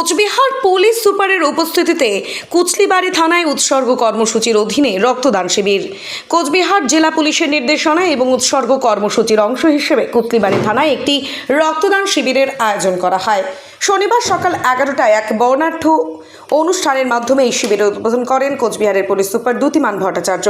Cooch Behar police সুপারের উপস্থিতিতে কুচলিবাড়ি থানায় উৎসর্গ কর্মসূচির অধীনে রক্তদান শিবির। কোচবিহার জেলা পুলিশের নির্দেশনায় এবং উৎসর্গ কর্মসূচির অংশ হিসেবে কুচলিবাড়ি থানায় একটি রক্তদান শিবিরের আয়োজন করা হয়। শনিবার সকাল 11টায় এক বর্ণাঢ্য অনুষ্ঠানের মাধ্যমে এই শিবিরের উদ্বোধন করেন কোচবিহারের পুলিশ সুপার দ্যুতিমান ভট্টাচার্য।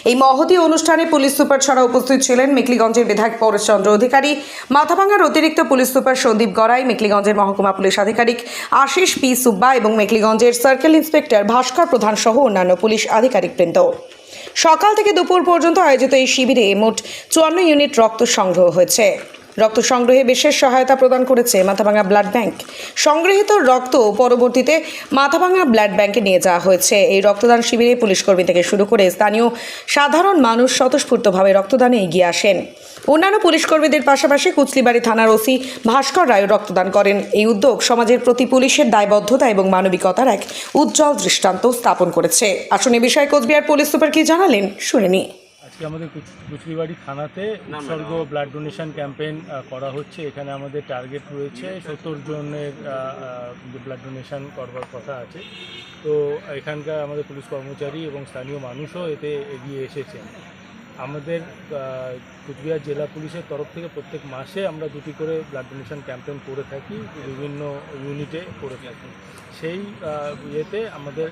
এই মহতী অনুষ্ঠানে পুলিশ সুপার ছাড়া উপস্থিত ছিলেন মেখলিগঞ্জের বিধায়ক পরেশচন্দ্র অধিকারী, মাথাভাঙার অতিরিক্ত পুলিশ সুপার সন্দীপ গড়াই, মেখলিগঞ্জের মহকুমা পুলিশ আধিকারিক আশিস পি সুব্বা এবং মেখলিগঞ্জের সার্কেল ইন্সপেক্টর ভাস্কর প্রধান সহ অন্যান্য পুলিশ আধিকারিকবৃন্দ। সকাল থেকে দুপুর পর্যন্ত আয়োজিত এই শিবিরে মোট 54 ইউনিট রক্ত সংগ্রহ হয়েছে। রক্ত সংগ্রহে বিশেষ সহায়তা প্রদান করেছে মাথাভাঙা ব্লাড ব্যাংক। সংগৃহীত রক্ত পরবর্তীতে মাথাভাঙা ব্লাড ব্যাংকে নিয়ে যাওয়া হয়েছে। এই রক্তদান শিবিরে পুলিশকর্মী থেকে শুরু করে স্থানীয় সাধারণ মানুষ স্বতঃস্ফূর্তভাবে রক্তদানে এগিয়ে আসেন। অন্যান্য পুলিশকর্মীদের পাশাপাশি কুচলিবাড়ি থানার ওসি ভাস্কর রায় রক্তদান করেন। এই উদ্যোগ সমাজের প্রতি পুলিশের দায়বদ্ধতা এবং মানবিকতার এক উজ্জ্বল দৃষ্টান্ত স্থাপন করেছে। আসুন এ বিষয়ে কোচবিহার পুলিশ সুপার কি জানালেন শুনে নিই। আজকে আমাদের কুচলিবাড়ি থানাতে উৎসর্গ ব্লাড ডোনেশন ক্যাম্পেইন করা হচ্ছে। এখানে আমাদের টার্গেট রয়েছে 70 জনের ব্লাড ডোনেশন করবার কথা আছে। তো এখানকার আমাদের পুলিশ কর্মচারী এবং স্থানীয় মানুষও এতে এগিয়ে এসেছেন। আমাদের কুচবিহার জেলা পুলিশের তরফ থেকে প্রত্যেক মাসে আমরা 2টি করে ব্লাড ডোনেশন ক্যাম্পেইন করে থাকি, বিভিন্ন ইউনিটে করে থাকি। সেই ইয়েতে আমাদের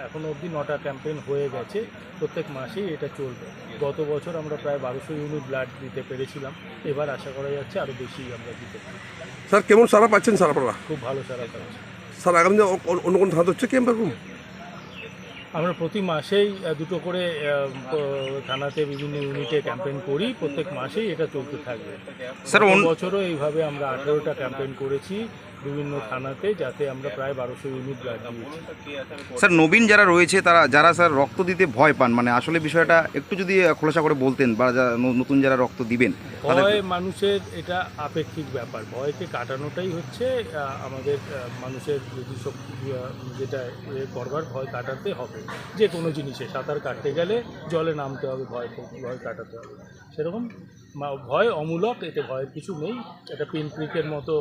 এখনও অবধি 9টা ক্যাম্পেইন হয়ে গেছে। প্রত্যেক মাসেই এটা চলবে। গত বছর আমরা প্রায় 1200 ইউনিট ব্লাড দিতে পেরেছিলাম। এবার আশা করা যাচ্ছে আরও বেশি আমরা দিতে পারি। স্যার কেমন সারা পাচ্ছেন স্যার আপনারা? খুব ভালো সারা পাচ্ছি স্যার। আগামী অন্য কোনো থানা হচ্ছে ক্যাম্প এরকম? আমরা প্রতি মাসেই 2টো করে থানাতে বিভিন্ন ইউনিটে ক্যাম্পেইন করি। প্রত্যেক মাসেই এটা চলতে থাকবে। স্যার বছরও এইভাবে আমরা 18টা ক্যাম্পেইন করেছি বিভিন্ন থানাতে, যাতে আমরা প্রায় 1200 ইউনিট ব্লাড দিয়েছি। স্যার নবীন যারা রয়েছে যারা স্যার রক্ত দিতে ভয় পান, মানে আসলে বিষয়টা একটু যদি খোলাসা করে বলতেন, বা নতুন যারা রক্ত দিবেন। ভয় মানুষের এটা আপেক্ষিক ব্যাপার। ভয়কে কাটানোটাই হচ্ছে আমাদের মানুষের যদি সব যেটা করবার, ভয় কাটাতে হবে। যে কোনো জিনিসে সাঁতার কাটতে গেলে জলে নামতে হবে, ভয় কাটাতে হবে। সেরকম ভয় অমূলক, এতে ভয়ের কিছু নেই। এটা পিনপ্রিকের মতো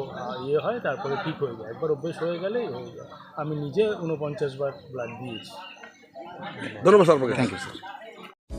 হয়, তারপরে ঠিক হয়ে যায়। একবার অভ্যেস হয়ে গেলেই হয়ে যায়। আমি নিজে 49 বার ব্লাড দিয়েছি। ধন্যবাদ sir. Thank you sir.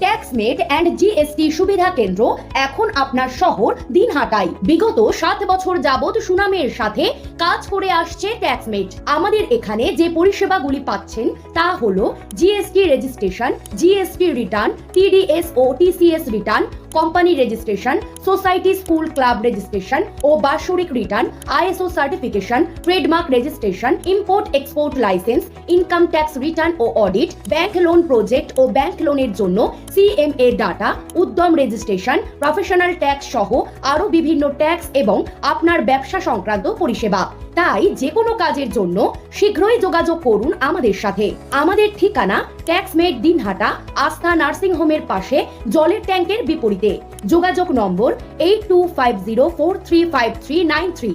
Taxmate and GST সুবিধা কেন্দ্র এখন আপনার শহর দিনহাটায়। বিগত 7 বছর যাবৎ সুনামের সাথে কাজ করে আসছে ট্যাক্সমেট। আমাদের এখানে যে পরিষেবাগুলি পাচ্ছেন তা হলো GST registration, GST return, TDS ও TCS return, company registration, society school club registration ও বাৎসরিক return, ISO certification, trademark registration, import export licence, income tax return ও অডিট, ব্যাংক লোন প্রজেক্ট ও ব্যাংক লোনের জন্য CMA data, Udyam registration, professional tax সহ আরো বিভিন্ন ট্যাক্স এবং আপনার ব্যবসা সংক্রান্ত পরিষেবা। তাই যে কোনো কাজের জন্য শীঘ্রই যোগাযোগ করুন আমাদের সাথে। আমাদের ঠিকানা ট্যাক্সমেট দিনহাটা, আস্থা নার্সিং হোমের পাশে, জলের ট্যাঙ্কের বিপরীতে। যোগাযোগ নম্বর 8250435393।